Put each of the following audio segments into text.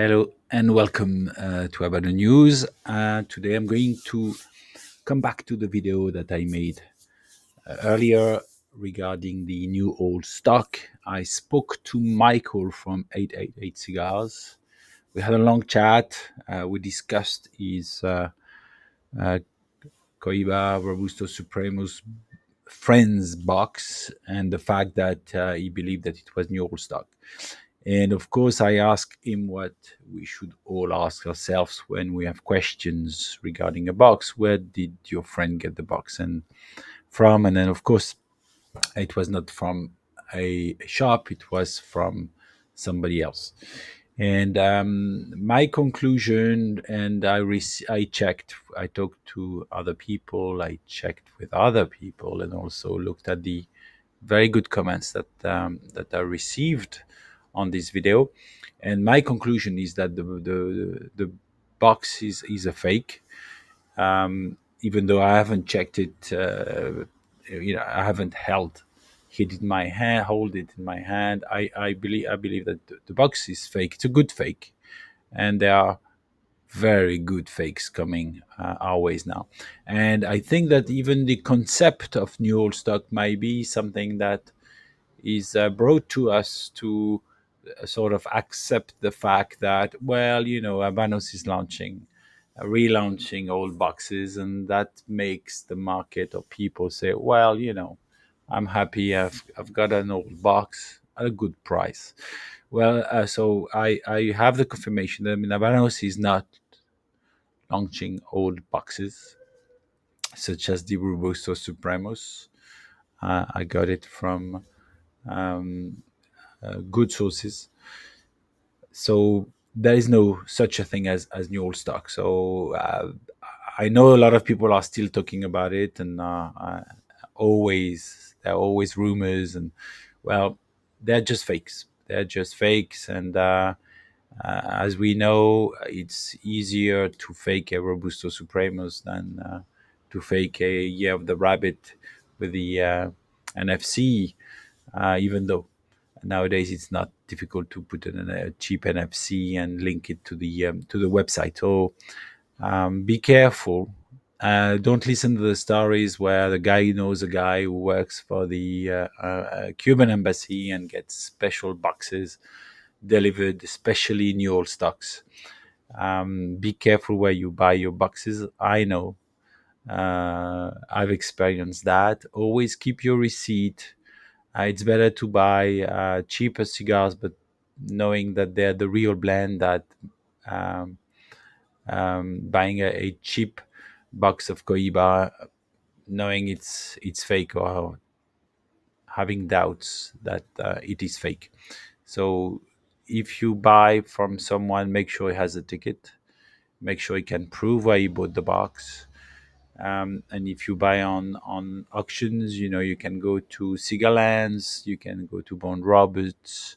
Hello and welcome to Habano News. Today I'm going to come back to the video that I made earlier regarding the new old stock. I spoke to Michael from 888 Cigars. We had a long chat. We discussed his uh, Coiba Robusto Supremos friends box and the fact that he believed that it was new old stock. And of course, I asked him what we should all ask ourselves when we have questions regarding a box. Where did your friend get the box and from? And then, of course, it was not from a shop; it was from somebody else. And my conclusion, and I checked, I talked to other people, I checked with other people, and also looked at the very good comments that I received on this video. And my conclusion is that the box is a fake, even though I haven't checked it. I haven't held it in my hand, hold it in my hand. I believe that the box is fake. It's a good fake, and there are very good fakes coming our ways now. And I think that even the concept of new old stock might be something that is brought to us to sort of accept the fact that, well, Habanos is relaunching old boxes, and that makes the market or people say, well, I'm happy. I've got an old box at a good price. Well, so I have the confirmation that Habanos is not launching old boxes such as the Robusto Supremos. I got it from um, good sources. So there is no such a thing as new old stock. So I know a lot of people are still talking about it, and always there are always rumors, and well, they're just fakes. They're just fakes, and as we know, it's easier to fake a Robusto Supremos than to fake a Year of the Rabbit with the NFC, even though nowadays it's not difficult to put in a cheap NFC and link it to the website. So be careful. Don't listen to the stories where the guy knows a guy who works for the Cuban embassy and gets special boxes delivered, especially new old stocks. Be careful where you buy your boxes. I know. I've experienced that. Always keep your receipt. It's better to buy cheaper cigars, but knowing that they're the real blend, that um, buying a cheap box of Coiba, knowing it's fake, or having doubts that it is fake. So if you buy from someone, make sure he has a ticket. Make sure he can prove why he bought the box. And if you buy on auctions, you can go to Cigarlands, you can go to Bond Roberts.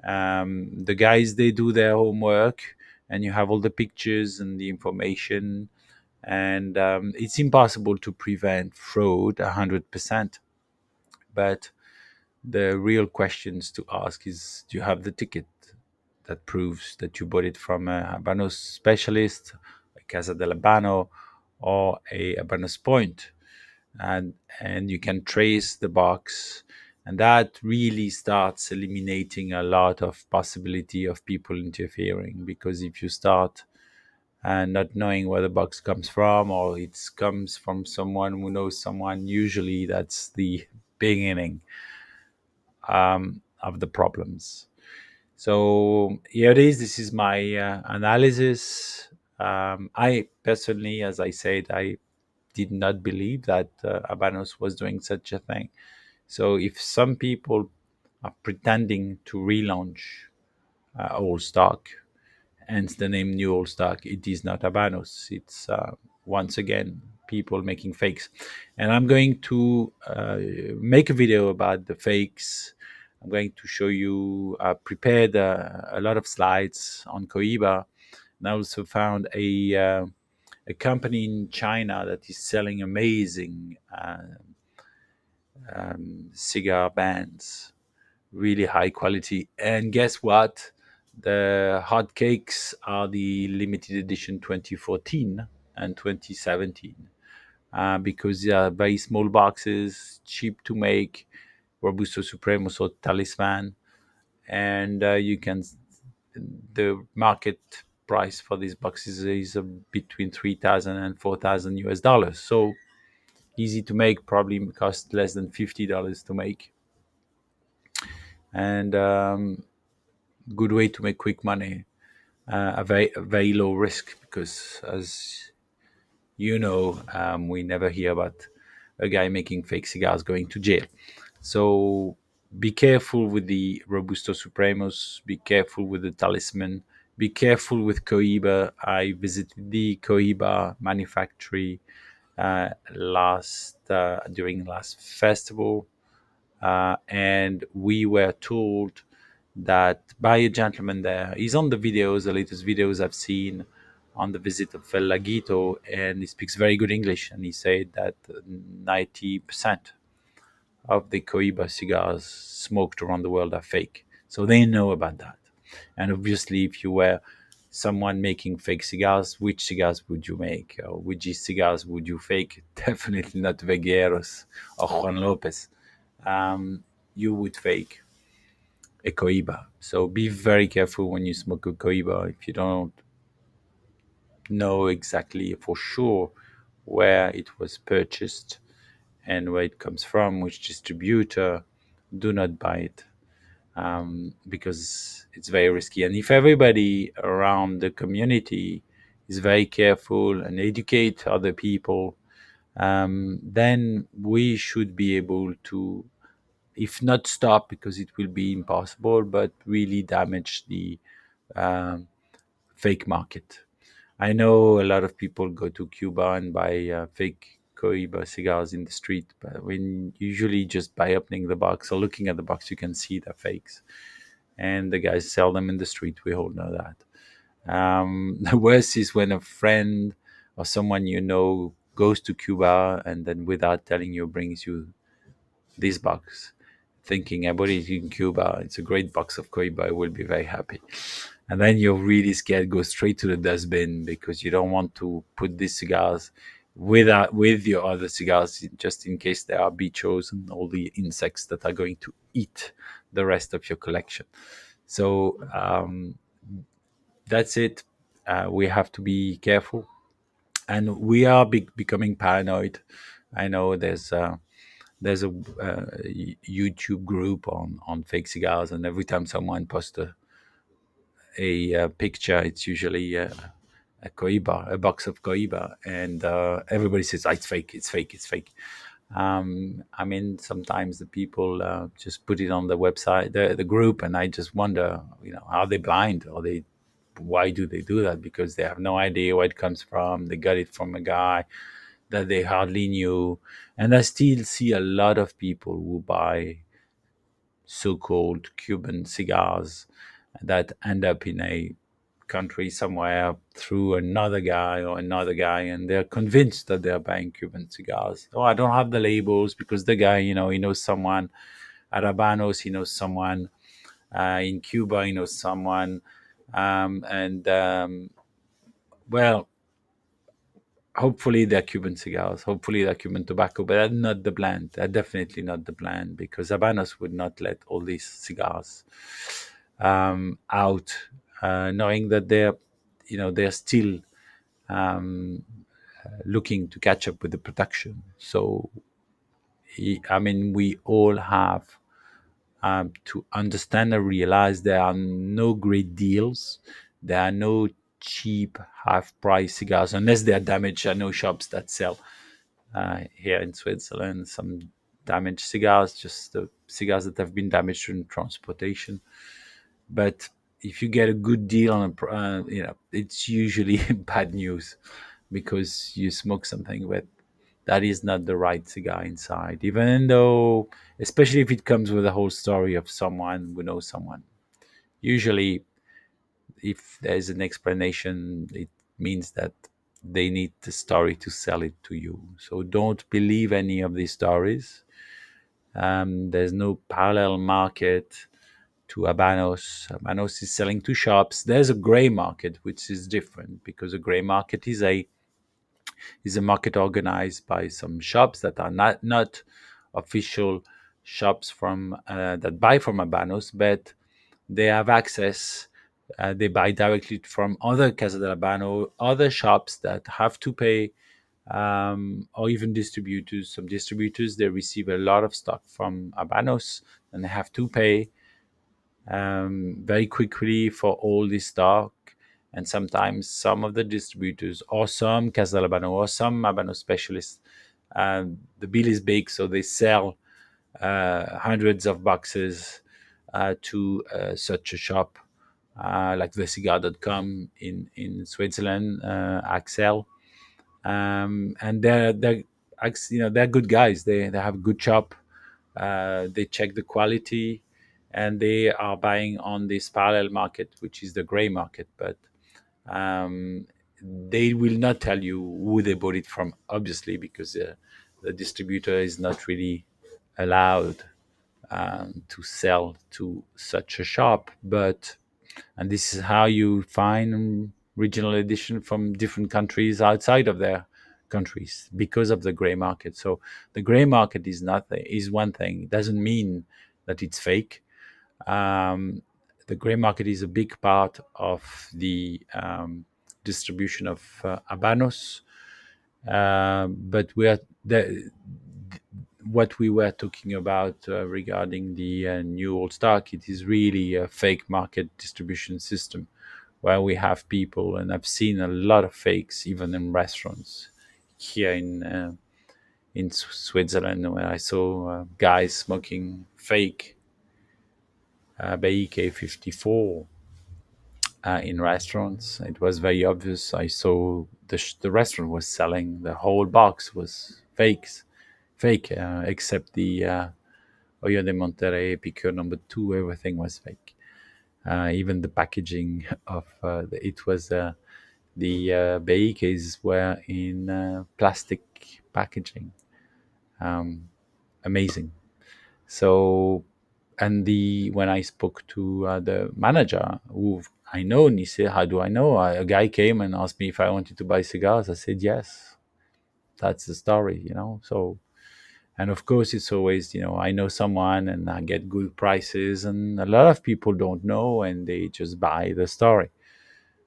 The guys, they do their homework, and you have all the pictures and the information. And it's impossible to prevent fraud 100%. But the real questions to ask is, do you have the ticket that proves that you bought it from a Habano specialist, a Casa del Habano, or a Habanos Point? And you can trace the box, and that really starts eliminating a lot of possibility of people interfering, because if you start not knowing where the box comes from, or it comes from someone who knows someone, usually that's the beginning of the problems. So here it is. This is my analysis. I personally, as I said, I did not believe that Habanos was doing such a thing. So if some people are pretending to relaunch old stock, hence the name New Old Stock, it is not Habanos. It's once again people making fakes. And I'm going to make a video about the fakes. I'm going to show you, prepared a lot of slides on Coiba. And I also found a company in China that is selling amazing cigar bands, really high quality. And guess what? The hot cakes are the limited edition 2014 and 2017 because they are very small boxes, cheap to make, Robusto Supremo, so talisman, and you can the market price for these boxes is between 3,000 and 4,000 US dollars. So easy to make, probably cost less than $50 to make, and good way to make quick money. A very low risk because, as you know, we never hear about a guy making fake cigars going to jail. So be careful with the Robusto Supremos. Be careful with the Talisman. Be careful with Cohiba. I visited the Cohiba manufactory last during last festival, and we were told that by a gentleman there. He's on the videos, the latest videos I've seen on the visit of El Laguito, and he speaks very good English. And he said that 90% of the Cohiba cigars smoked around the world are fake. So they know about that. And obviously, if you were someone making fake cigars, which cigars would you make? Or which cigars would you fake? Definitely not Vegueros or Juan Lopez. You would fake a Cohiba. So be very careful when you smoke a Cohiba. If you don't know exactly for sure where it was purchased and where it comes from, which distributor, do not buy it because it's very risky. And if everybody around the community is very careful and educate other people, then we should be able to, if not stop, because it will be impossible, but really damage the um, fake market. I know a lot of people go to Cuba and buy fake Cohiba cigars in the street, but when usually just by opening the box or looking at the box, you can see they're fakes, and the guys sell them in the street. We all know that. The worst is when a friend or someone you know goes to Cuba and then, without telling you, brings you this box, thinking everybody in Cuba, it's a great box of Cohiba, I will be very happy. And then you're really scared, go straight to the dustbin because you don't want to put these cigars with your other cigars, just in case there are bichos and all the insects that are going to eat the rest of your collection. So that's it. We have to be careful, and we are becoming paranoid. I know there's a YouTube group on fake cigars, and every time someone posts a picture, it's usually a Cohiba, a box of Cohiba, and everybody says, "Ah, it's fake, it's fake, it's fake." I mean, sometimes the people just put it on the website, the group, and I just wonder, are they blind? Or they, why do they do that? Because they have no idea where it comes from. They got it from a guy that they hardly knew, and I still see a lot of people who buy so-called Cuban cigars that end up in a country somewhere through another guy, and they're convinced that they're buying Cuban cigars. Oh, I don't have the labels because the guy, he knows someone at Habanos, he knows someone in Cuba, he knows someone, and well, hopefully they're Cuban cigars, hopefully they're Cuban tobacco, but that's not the blend. They're definitely not the blend because Habanos would not let all these cigars out, knowing that they're still um, looking to catch up with the production. So, I mean, we all have to understand and realize there are no great deals. There are no cheap half price cigars unless they are damaged. I know shops that sell here in Switzerland some damaged cigars, just the cigars that have been damaged in transportation. But if you get a good deal on it's usually bad news because you smoke something with that is not the right cigar inside, even though, especially if it comes with a whole story of someone who knows someone. Usually, if there's an explanation, it means that they need the story to sell it to you. So don't believe any of these stories. There's no parallel market to Habanos. Habanos is selling to shops. There's a gray market, which is different because a gray market is a market organized by some shops that are not official shops from that buy from Habanos, but they have access. They buy directly from other Casa del Habano, other shops that have to pay, or even distributors. Some distributors they receive a lot of stock from Habanos, and they have to pay very quickly for all this stock. And sometimes some of the distributors or some Casa del Habano or some Habano specialists, the bill is big, so they sell hundreds of boxes to such a shop like thecigar.com in Switzerland, Axel, and they're good guys. They have a good shop. They check the quality, and they are buying on this parallel market, which is the gray market. But um, they will not tell you who they bought it from, obviously, because the distributor is not really allowed to sell to such a shop. But and this is how you find regional edition from different countries outside of their countries because of the gray market. So the gray market is one thing. It doesn't mean that it's fake. Um, the gray market is a big part of the distribution of Habanos, but we are what we were talking about regarding the new old stock. It is really a fake market distribution system where we have people, and I've seen a lot of fakes even in restaurants here in Switzerland, where I saw guys smoking fake BIK 54 in restaurants. It was very obvious. I saw the restaurant was selling the whole box was fake, except the Oyo de Monterrey Piqueur number two. Everything was fake. Even the packaging of it was the BIKs were in plastic packaging. Amazing. So, and the when I spoke to the manager, who I know, and he said, "How do I know?" A guy came and asked me if I wanted to buy cigars. I said, "Yes." That's the story. So, and of course, it's always, I know someone and I get good prices, and a lot of people don't know and they just buy the story.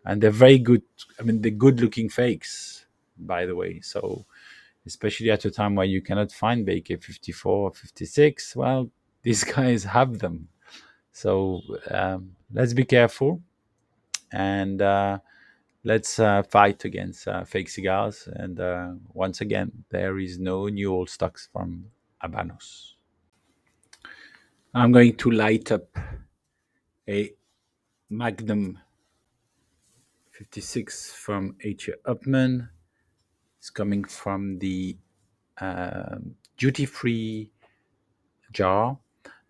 And they're very good. I mean, they're good-looking fakes, by the way. So, especially at a time where you cannot find BK 54 or 56, well, these guys have them. So let's be careful, and let's fight against fake cigars. And once again, there is no new old stocks from Habanos. I'm going to light up a Magnum 56 from H. Upman. It's coming from the duty-free jar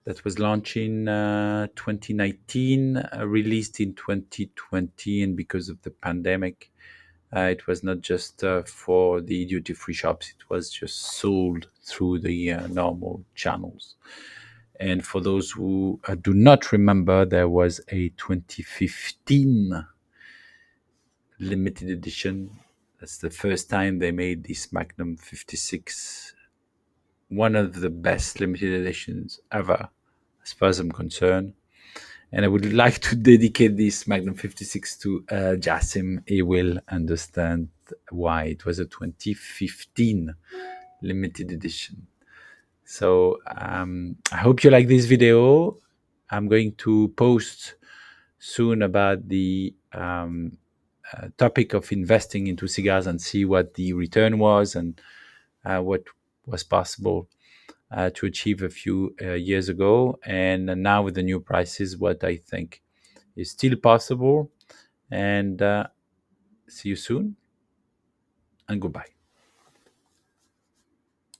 that was launched in 2019, released in 2020, and because of the pandemic, it was not just for the duty-free shops; it was just sold through the normal channels. And for those who do not remember, there was a 2015 limited edition. That's the first time they made this Magnum 56, one of the best limited editions ever, as far as I'm concerned. And I would like to dedicate this Magnum 56 to Jassim. He will understand why it was a 2015 limited edition. So I hope you like this video. I'm going to post soon about the topic of investing into cigars and see what the return was and what was possible to achieve a few years ago. And now with the new prices, what I think is still possible. And see you soon, and goodbye.